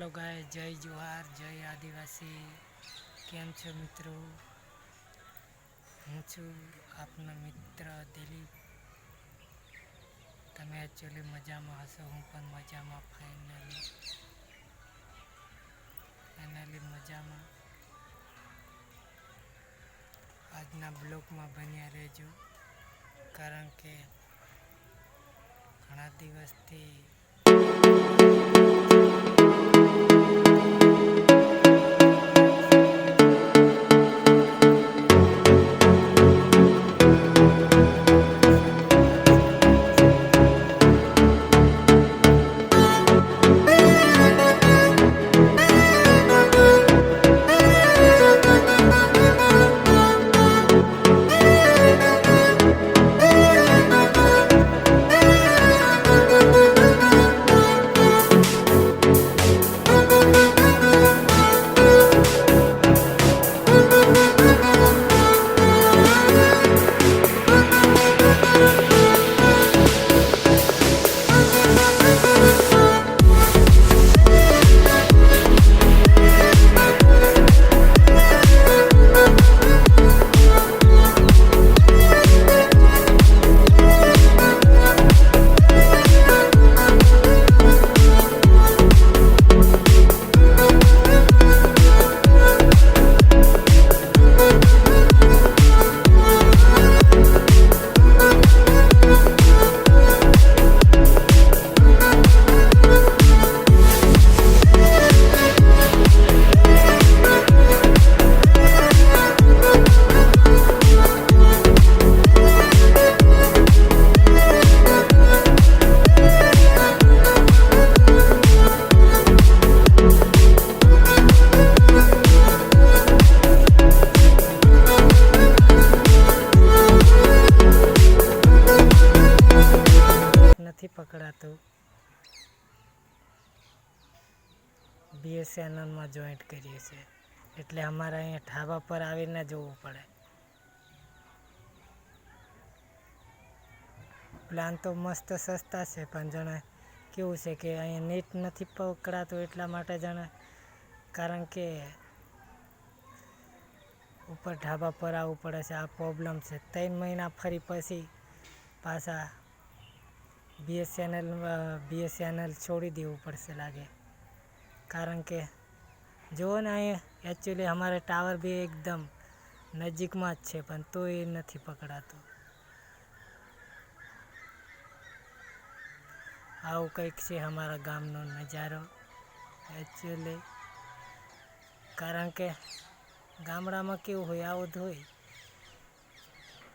Hello गाय, जय जोहार, जय आदिवासी। केम छो मित्रों? हूँ छू आपनो मित्र दिलीप। तमे एक्चुअली मजा में हशो, हूँ पण मजा में फाइनली मजा में। आजना ब्लॉग में बन्या रहेजो, कारण के घणा दिवस थी નથી પકડાતું. બીએસ ચેનલમાં જોઈન્ટ કરીએ છીએ એટલે અમારે અહીંયા ઢાબા પર આવીને જોવું પડે. પ્લાન તો મસ્ત સસ્તા છે, પણ જણે કેવું છે કે અહીંયા નેટ નથી પકડાતું એટલા માટે જણે, કારણ કે ઉપર ઢાબા પર આવવું પડે છે. આ પ્રોબ્લેમ છે. 3 મહિના ફરી પછી પાછા બીએસ ચેનલ છોડી દેવું પડશે લાગે, કારણ કે જુઓ ને અહીંયા એકચ્યુઅલી અમારે ટાવર બી એકદમ નજીકમાં જ છે, પણ તોય નથી પકડાતું. આવું કંઈક છે અમારા ગામનો નજારો એકચ્યુઅલી, કારણ કે ગામડામાં કેવું હોય આવું જ હોય.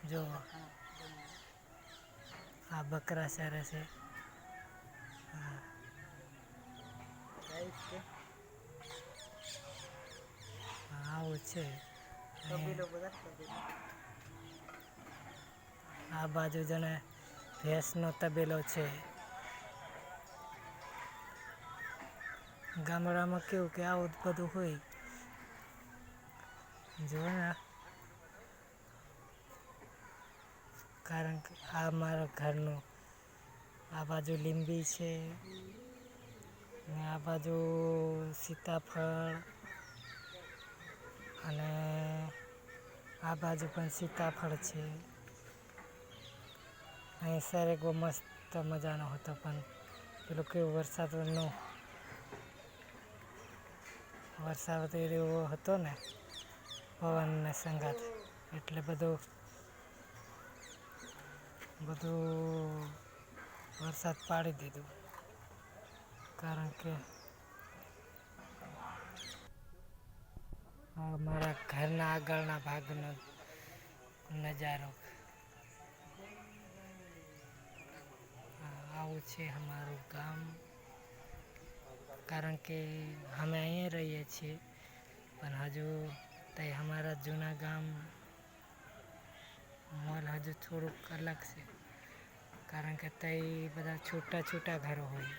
જો આ બકરા સરે છે, આવું છે. આ બાજુ જણે ભેંસનો તબેલો છે. ગામડામાં કેવું કે આવું બધું હોય. જો ને, કારણ કે આ મારા ઘરનું આ બાજુ લીંબી છે ને આ બાજુ સીતાફળ, અને આ બાજુ પણ સીતાફળ છે. અહીં સરેગો મસ્ત મજાનો હતો, પણ પેલો કેવો વરસાદ એવો હતો ને, પવન ને સંગાત, એટલે બધું વરસાદ પાડી દીધું. કારણ કે મારા ઘરના આગળના ભાગનો નજારો આવું છે અમારું ગામ. કારણ કે અમે અહીંયા રહીએ છીએ, પણ હજુ તે અમારા જૂના ગામ મોલ હજુ થોડુંક અલગ છે, કારણ કે ત્યાં બધા છૂટા ઘરો હોય.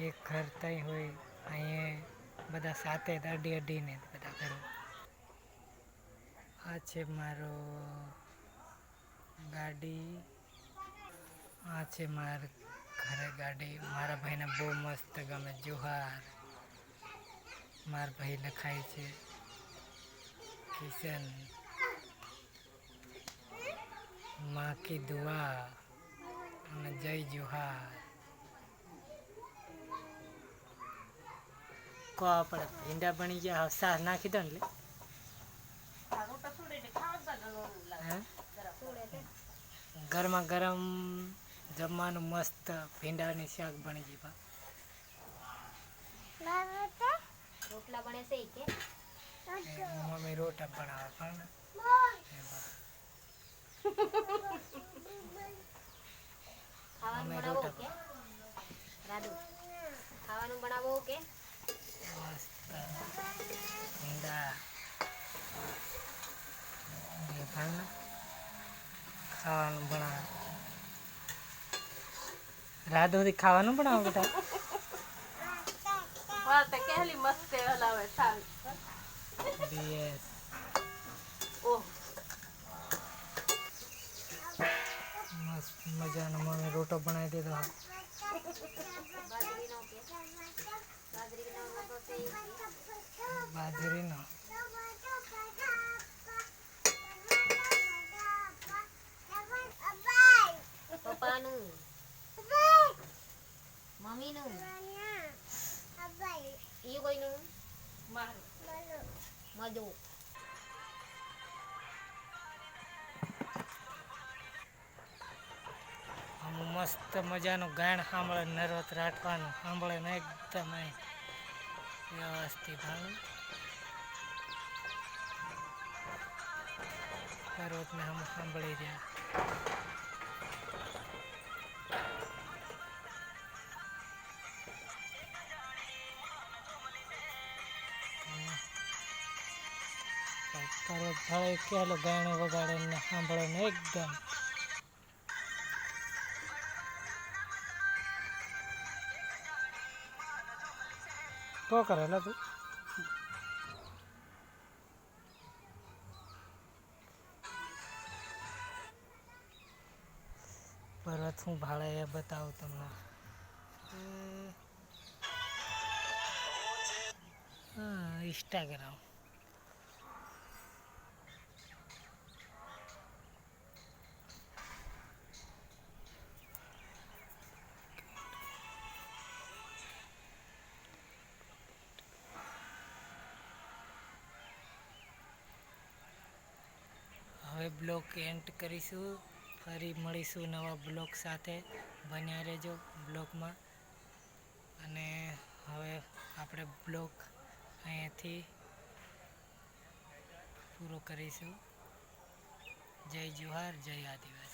એક ઘર ત્યાં હોય, અહીંયા બધા સાથે અડીને બધા ઘરો. આ છે મારો ગાડી, આ છે મારા ઘરે ગાડી. મારા ભાઈને બહુ મસ્ત ગમે. જોહાર. માર ભાઈ લખાય છે કિશન, માં કી દુઆ અને જય જોહાર. કો આપણે ભીંડા બની ગયા, સાસ નાખી દો ને. ગરમા ગરમ જમવાનું મસ્ત ભીંડાની શાક બની ગઈ. રોટલા બને છે કે મમ્મી રોટા બનાવે પણ ખાવાનું બનાવો કે રાધુ ખાવાનું બનાવો કે મસ્ત ભીંડા ખાવાનું બનાવે. રાધુથી ખાવાનું બનાવો બેટા. વાત કેલી મસ્ત હલાવે થાળ બીએસ ઓહ મસ્ત મજાનો મમ્મી રોટો બનાવી દીધો. બાજરીનો પપ્પાનું મમ્મીનું ઈ કોઈનું મધુ મસ્ત મજાનું ગાયણ સાંભળે, નરવત રાખવાનું સાંભળે ને એકદમ વ્યવસ્થિત નરવતને સાંભળી રહ્યા. પર્વત ભાઈ ક્યાલો ગાયણો વગાડે ને સાંભળે ને એકદમ તો કરેલા તું. પર્વત હું ભાડે એ બતાવું તમને. હા ઇન્સ્ટાગ્રામ હવે બ્લોગ એન્ડ કરીશું. ફરી મળીશું નવા બ્લોગ સાથે. બન્યા રહેજો બ્લોગમાં. અને હવે આપણે બ્લોગ અહીંયાથી પૂરો કરીશું. જય જોહાર, જય આદિવાસી.